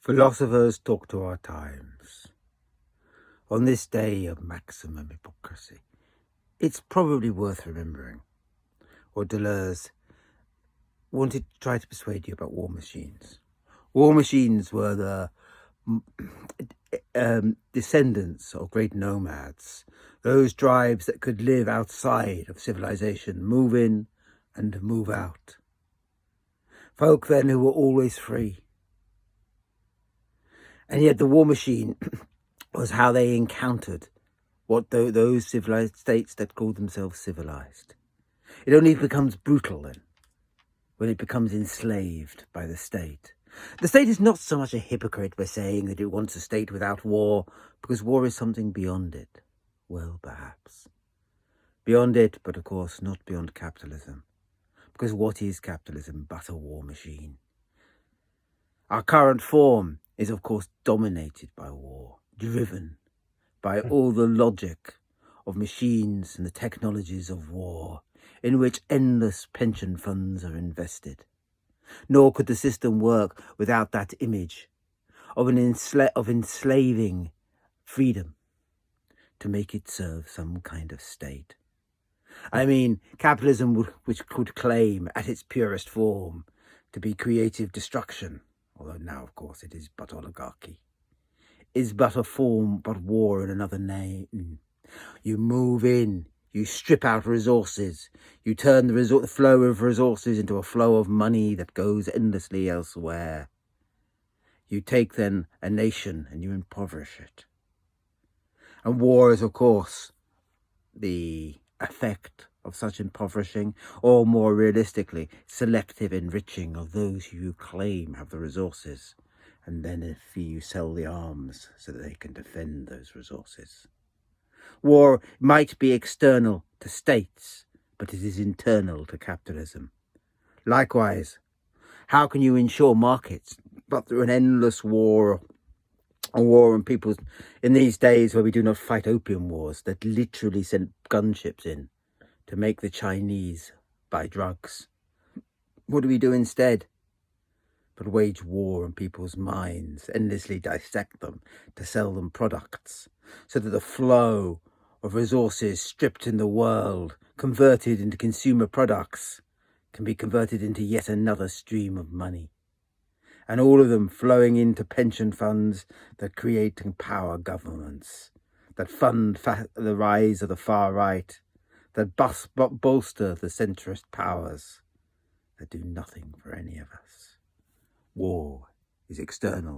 Philosophers talk to our times. On this day of maximum hypocrisy, it's probably worth remembering what Deleuze wanted to try to persuade you about war machines. War machines were the descendants of great nomads, those tribes that could live outside of civilization, move in and move out. Folk then who were always free. And yet the war machine was how they encountered what those civilized states that called themselves civilized. It only becomes brutal then, when it becomes enslaved by the state. The state is not so much a hypocrite by saying that it wants a state without war, because war is something beyond it. Well, perhaps. Beyond it, but of course not beyond capitalism. Because what is capitalism but a war machine? Our current form is of course dominated by war, driven by all the logic of machines and the technologies of war, in which endless pension funds are invested. Nor could the system work without that image of enslaving freedom to make it serve some kind of state. I mean, capitalism, which could claim at its purest form to be creative destruction, although now, of course, it is but oligarchy, is but a form, but war in another name. You move in, you strip out resources, you turn the flow of resources into a flow of money that goes endlessly elsewhere. You take then a nation and you impoverish it. And war is, of course, the effect of such impoverishing, or more realistically, selective enriching of those who you claim have the resources, and then if you sell the arms so that they can defend those resources. War might be external to states, but it is internal to capitalism. Likewise, how can you ensure markets but through an endless war on people in these days where we do not fight opium wars that literally send gunships in to make the Chinese buy drugs? What do we do instead but wage war on people's minds, endlessly dissect them to sell them products, so that the flow of resources stripped in the world, converted into consumer products, can be converted into yet another stream of money, and all of them flowing into pension funds that create and power governments, that fund the rise of the far right, that bolster the centrist powers, that do nothing for any of us. War is external